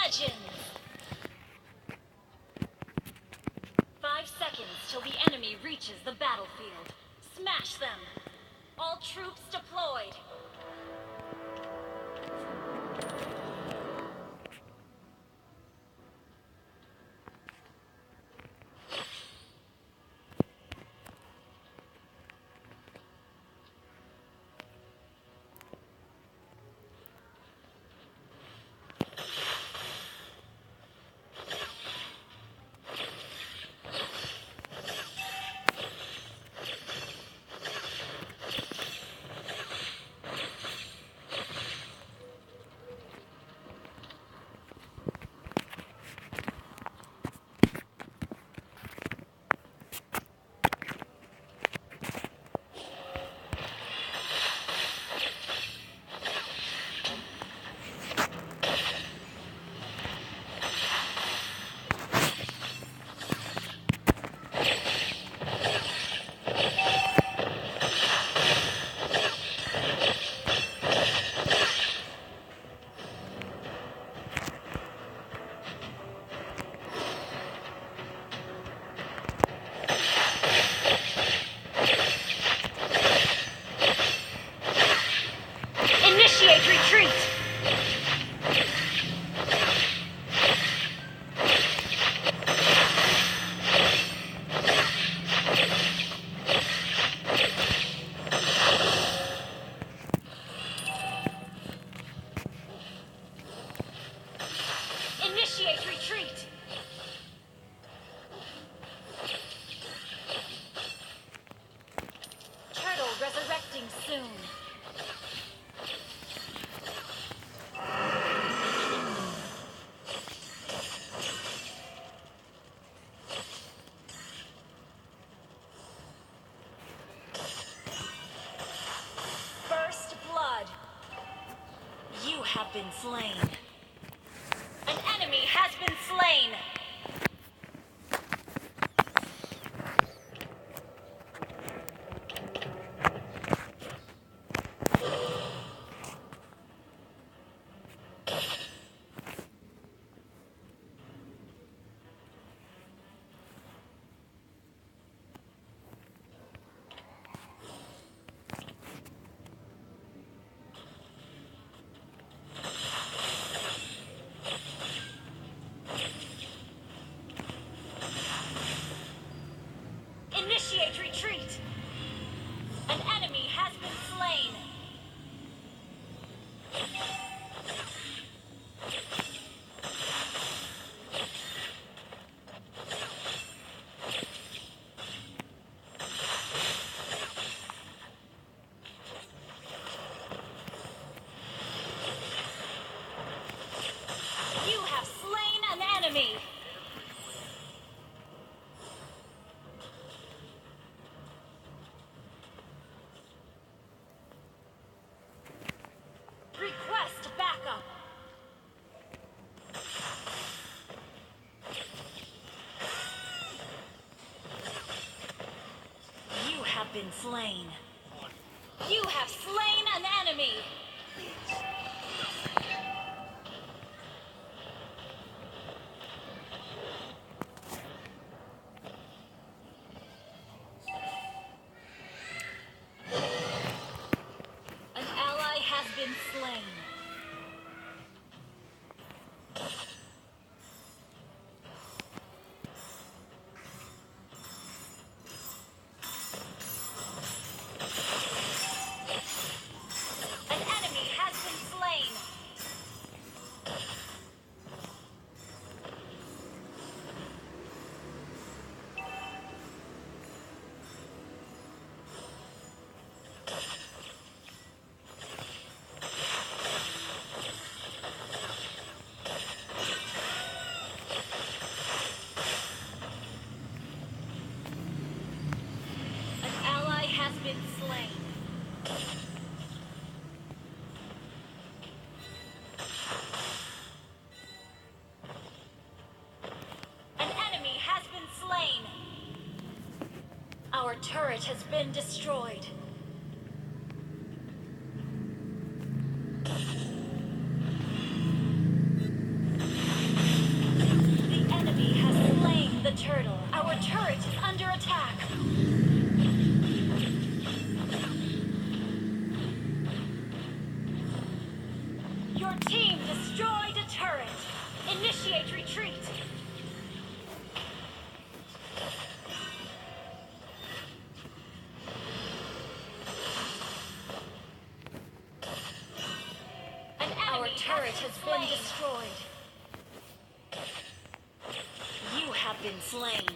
Legends! 5 seconds till the enemy reaches the battlefield. Smash them! All troops deployed! Initiate retreat! Initiate retreat! Turtle resurrecting soon. First blood. You have been slain. An enemy has been slain. Initiate retreat! An enemy has been slain! You have slain an enemy! Request backup! You have been slain. You have slain an enemy! An ally has been slain. An enemy has been slain. An ally has been slain. An enemy has been slain. Our turret has been destroyed. team destroyed a turret. Initiate retreat. Our turret has been destroyed. You have been slain.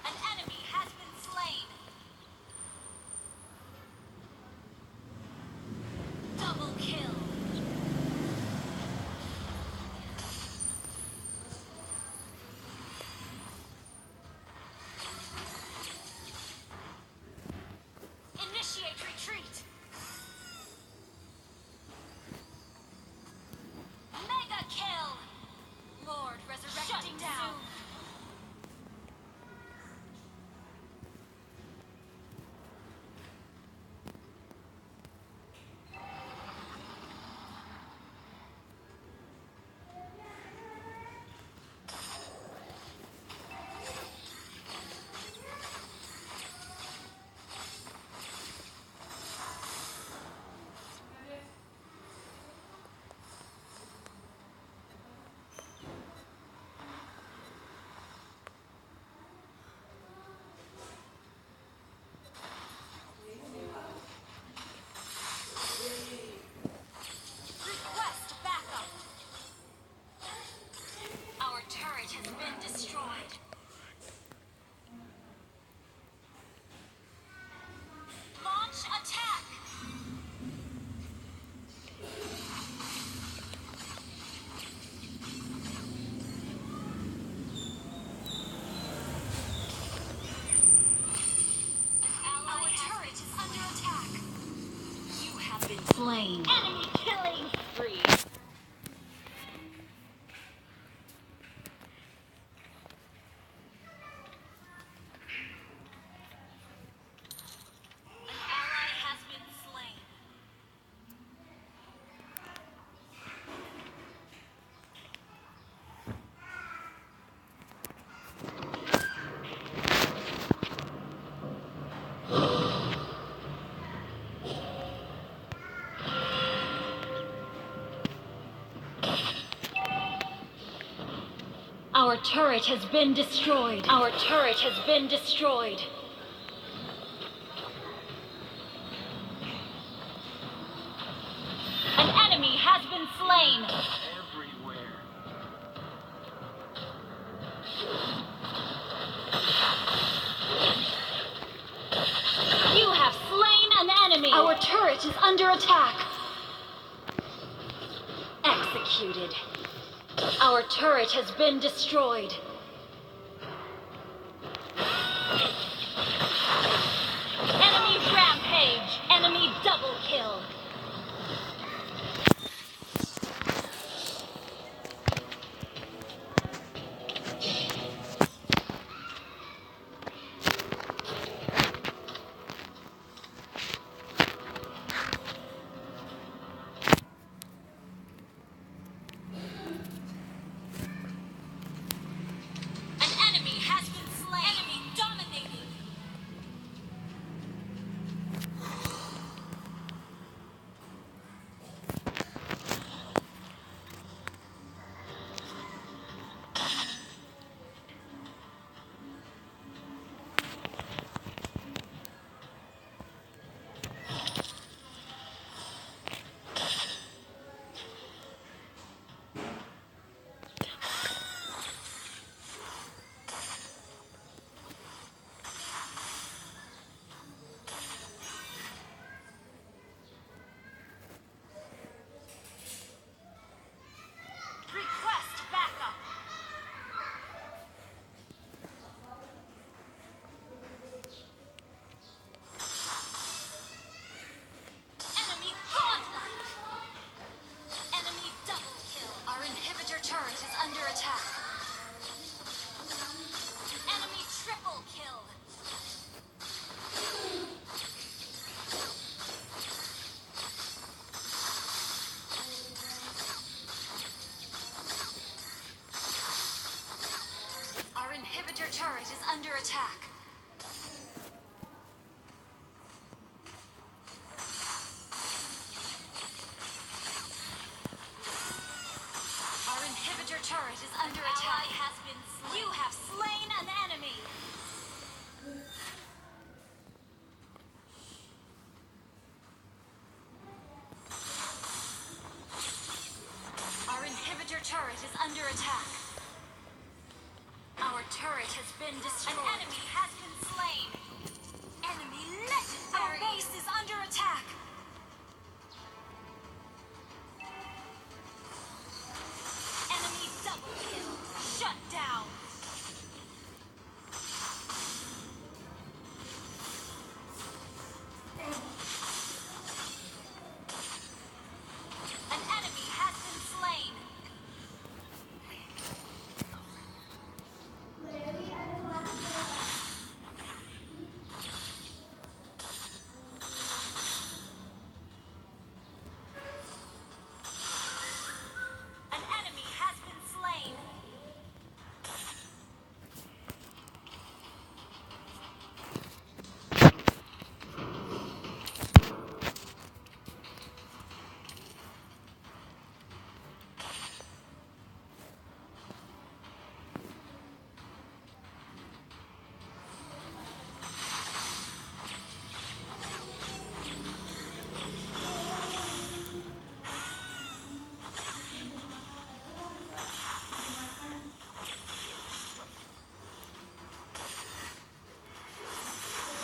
An enemy has been slain. Slain. Enemy killing spree. An ally has been slain. Our turret has been destroyed. Our turret has been destroyed. An enemy has been slain. Everywhere. You have slain an enemy. Our turret is under attack. Executed. Our turret has been destroyed. Enemy rampage! Enemy double kill! An enemy has been slain! Enemy dominated! inhibitor turret is under attack. Our inhibitor turret is under attack. Has been slain. You have slain an enemy. Our inhibitor turret is under attack. Our turret has been destroyed. An enemy has been slain. Enemy legendary. Our base is under attack. Enemy double kill. Shut down. An enemy has been slain. An enemy has been slain.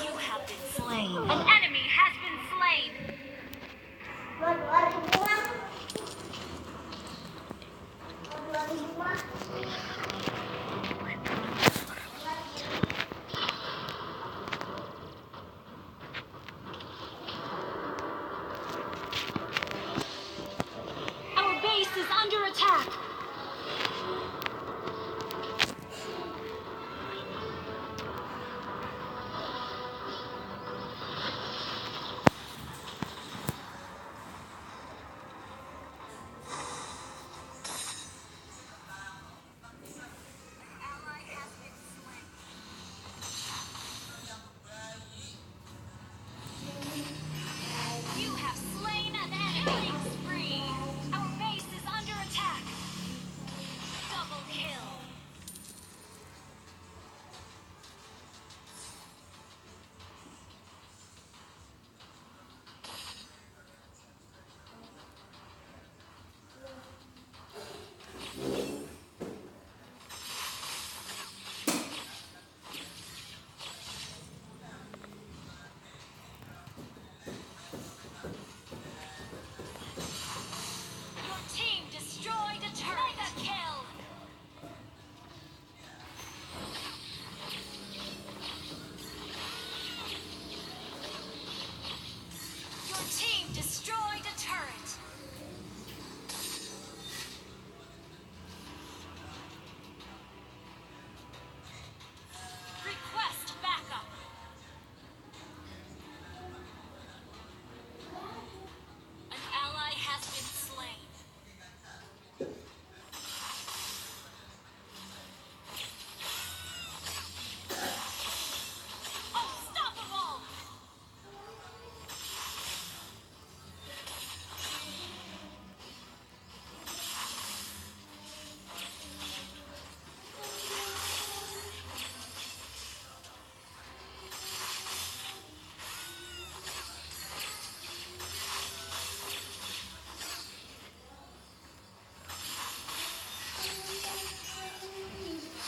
You have been slain. An enemy has been slain. Our base is under attack. You have slain an enemy. Killing spree. Our base is under attack. Double kill. Your team destroyed a turret. Mega kill. Your team destroyed a turret. Request backup. An ally has been slain. Unstoppable!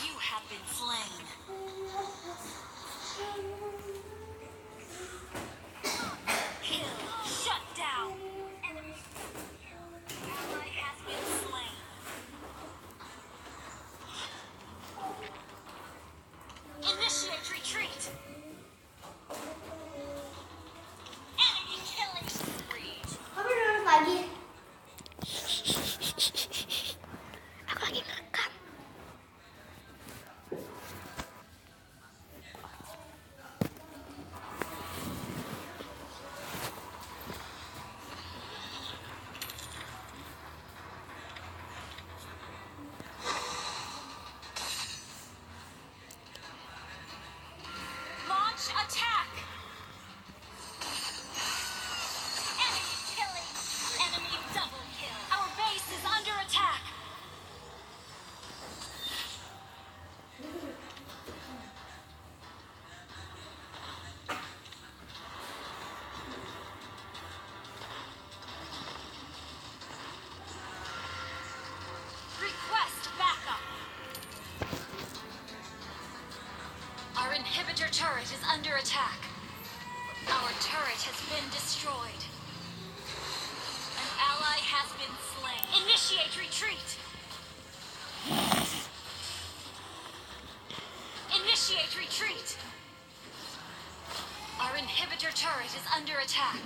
You have been slain. Kill. Shut down. Ally has been slain. Initiate retreat. Enemy killing spree. Kamu lulus lagi. Aku lagi ngerekam. inhibitor turret is under attack. Our turret has been destroyed. An ally has been slain. Initiate retreat. Initiate retreat. Our inhibitor turret is under attack.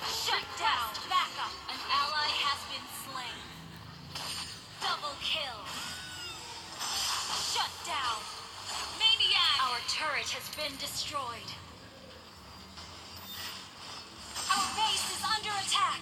Shut down. Backup. An ally has been slain. Double kill. Shut down. Maniac. Our turret has been destroyed. Our base is under attack.